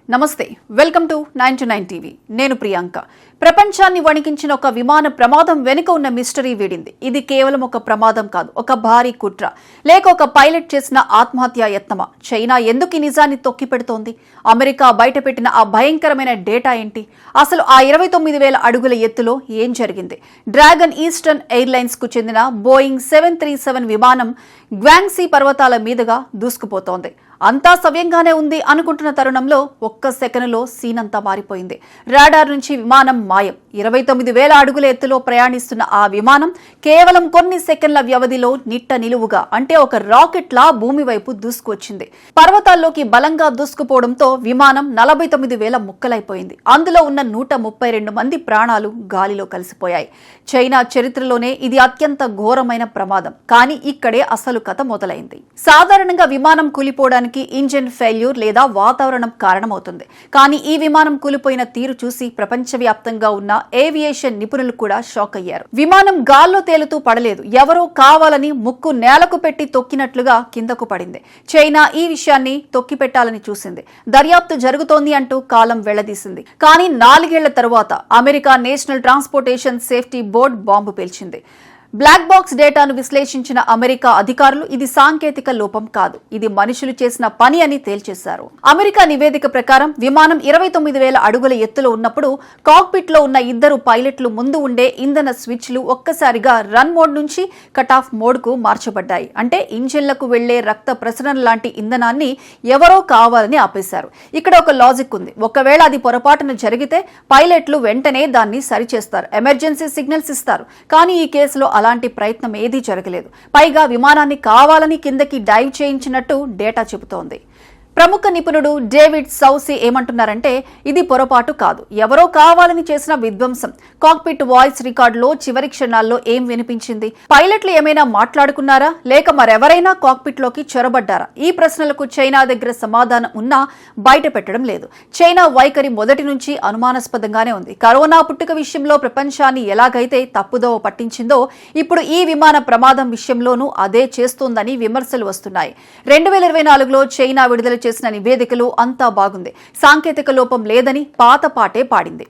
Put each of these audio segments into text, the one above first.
నమస్తే welcome to 9 TV నేను ప్రియాంక ప్రపంచాన్ని వణికించిన ఒక విమాన ప్రమాదం వెనుక ఉన్న మిస్టరీ వీడింది. ఇది కేవలం ఒక ప్రమాదం కాదు, ఒక భారీ కుట్ర లేక ఒక పైలట్ చేసిన ఆత్మహత్యా యత్నమా? చైనా ఎందుకు ఈ నిజాన్ని తొక్కిపెడుతోంది? అమెరికా బయటపెట్టిన ఆ భయంకరమైన డేటా ఏంటి? అసలు ఆ 29,000 అడుగుల ఎత్తులో ఏం జరిగింది? డ్రాగన్ ఈస్టర్న్ ఎయిర్లైన్స్ కు చెందిన బోయింగ్ 737 విమానం గ్వాంగ్సీ పర్వతాల మీదుగా దూసుకుపోతోంది. అంతా సవ్యంగానే ఉంది అనుకుంటున్న తరుణంలో ఒక్క సెకనులో సీన్ అంతా మారిపోయింది. రాడార్ నుంచి విమానం మాయం. 29,000 అడుగుల ఎత్తులో ప్రయాణిస్తున్న ఆ విమానం కేవలం కొన్ని సెకండ్ల వ్యవధిలో నిట్ట నిలువుగా, అంటే ఒక రాకెట్ లా భూమి వైపు దూసుకువచ్చింది. పర్వతాల్లోకి బలంగా దూసుకుపోవడంతో విమానం 49,000 ముక్కలైపోయింది. అందులో ఉన్న 132 మంది ప్రాణాలు గాలిలో కలిసిపోయాయి. చైనా చరిత్రలోనే ఇది అత్యంత ఘోరమైన ప్రమాదం. కానీ ఇక్కడే అసలు కథ మొదలైంది. సాధారణంగా విమానం కూలిపోవడానికి ఇంజిన్ ఫెయిల్యూర్ లేదా వాతావరణం కారణమవుతుంది. కానీ ఈ విమానం కూలిపోయిన తీరు చూసి ప్రపంచవ్యాప్తంగా ఉన్న ఏవియేషన్ నిపుణులు కూడా షాక్ అయ్యారు. విమానం గాల్లో తేలుతూ పడలేదు, ఎవరో కావాలని ముక్కు నేలకు పెట్టి తొక్కినట్లుగా కిందకు పడింది. చైనా ఈ విషయాన్ని తొక్కిపెట్టాలని చూసింది. దర్యాప్తు జరుగుతోంది అంటూ కాలం వెళ్లదీసింది. కానీ 4 ఏళ్ల తరువాత America national transportation safety board bomb పేల్చింది. బ్లాక్ బాక్స్ డేటాను విశ్లేషించిన అమెరికా అధికారులు ఇది సాంకేతిక లోపం కాదు, ఇది మనుషులు చేసిన పని అని తేల్చేశారు. అమెరికా నివేదిక ప్రకారం విమానం 29,000 అడుగుల ఎత్తులో ఉన్నప్పుడు కాక్పిట్ లో ఉన్న 2 పైలట్లు ముందు ఉండే ఇంధన స్విచ్లు ఒక్కసారిగా రన్ మోడ్ నుంచి కట్ ఆఫ్ మోడ్ కు మార్చబడ్డాయి. అంటే ఇంజిన్లకు వెళ్లే రక్త ప్రసరణ లాంటి ఇంధనాన్ని ఎవరో కావాలని ఆపేశారు. ఇక్కడ ఒక లాజిక్ ఉంది. ఒకవేళ అది పొరపాటున జరిగితే పైలట్లు వెంటనే దాన్ని సరిచేస్తారు, ఎమర్జెన్సీ సిగ్నల్స్ ఇస్తారు. కానీ ఈ కేసులో అలాంటి ప్రయత్నం ఏదీ జరగలేదు. పైగా విమానాన్ని కావాలని కిందకి డైవ్ చేయించినట్టు డేటా చెబుతోంది. ప్రముఖ నిపుణుడు డేవిడ్ సౌసీ ఏమంటున్నారంటే ఇది పొరపాటు కాదు, ఎవరో కావాలని చేసిన విధ్వంసం. కాక్పిట్ వాయిస్ రికార్డులో చివరి క్షణాల్లో ఏం వినిపించింది? పైలట్లు ఏమైనా మాట్లాడుకున్నారా, లేక మరెవరైనా కాక్పిట్ లోకి చొరబడ్డారా? ఈ ప్రశ్నలకు చైనా దగ్గర సమాధానం ఉన్నా బయట పెట్టడం లేదు. చైనా వైఖరి మొదటి నుంచి అనుమానాస్పదంగానే ఉంది. కరోనా పుట్టుక విషయంలో ప్రపంచాన్ని ఎలాగైతే తప్పుదోవ పట్టించిందో ఇప్పుడు ఈ విమాన ప్రమాదం విషయంలోనూ అదే చేస్తోందని విమర్శలు వస్తున్నాయి. 2024లో చైనా విడుదల చేసిన నివేదికలు అంతా బాగుంది, సాంకేతిక లోపం లేదని పాత పాటే పాడింది.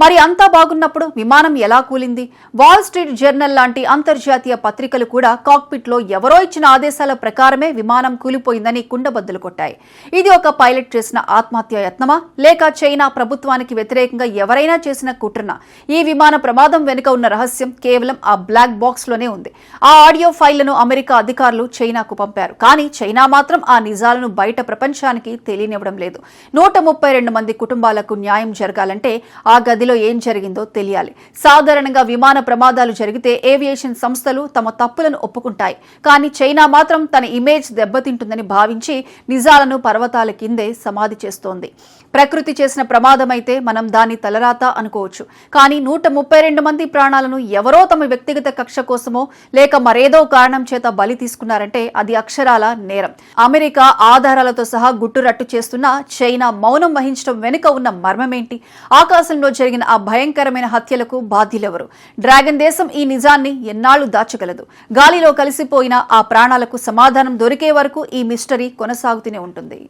మరి అంతా బాగున్నప్పుడు విమానం ఎలా కూలింది? వాల్ స్ట్రీట్ జర్నల్ లాంటి అంతర్జాతీయ పత్రికలు కూడా కాక్పిట్ లో ఎవరో ఇచ్చిన ఆదేశాల ప్రకారమే విమానం కూలిపోయిందని కుండబద్దలు కొట్టాయి. ఇది ఒక పైలట్ చేసిన ఆత్మహత్య యత్నమా, లేక చైనా ప్రభుత్వానికి వ్యతిరేకంగా ఎవరైనా చేసిన కుట్రనా? ఈ విమాన ప్రమాదం వెనుక ఉన్న రహస్యం కేవలం ఆ బ్లాక్ బాక్స్ లోనే ఉంది. ఆ ఆడియో ఫైళ్లను అమెరికా అధికారులు చైనాకు పంపారు. కానీ చైనా మాత్రం ఆ నిజాలను బయట ప్రపంచానికి తెలియనివ్వడం లేదు. 132 మంది కుటుంబాలకు న్యాయం జరగాలంటే ఆ గదిలో ఏం జరిగిందో తెలియాలి. సాధారణంగా విమాన ప్రమాదాలు జరిగితే ఏవియేషన్ సంస్థలు తమ తప్పులను ఒప్పుకుంటాయి. కానీ చైనా మాత్రం తన ఇమేజ్ దెబ్బతింటుందని భావించి నిజాలను పర్వతాల కిందే సమాధి చేస్తోంది. ప్రకృతి చేసిన ప్రమాదమైతే మనం దాన్ని తలరాత అనుకోవచ్చు. కానీ 132 మంది ప్రాణాలను ఎవరో తమ వ్యక్తిగత కక్ష కోసమో లేక మరేదో కారణం చేత బలి తీసుకున్నారంటే అది అక్షరాల నేరం. అమెరికా ఆధారాలతో సహా గుట్టురట్టు చేస్తున్న చైనా మౌనం వహించడం వెనుక ఉన్న మర్మమేంటి? ఆకాశంలో జరిగిన ఆ భయంకరమైన హత్యలకు బాధ్యులెవరు? డ్రాగన్ దేశం ఈ నిజాన్ని ఎన్నాళ్లు దాచగలదు? గాలిలో కలిసిపోయిన ఆ ప్రాణాలకు సమాధానం దొరికే వరకు ఈ మిస్టరీ కొనసాగుతూనే ఉంటుంది.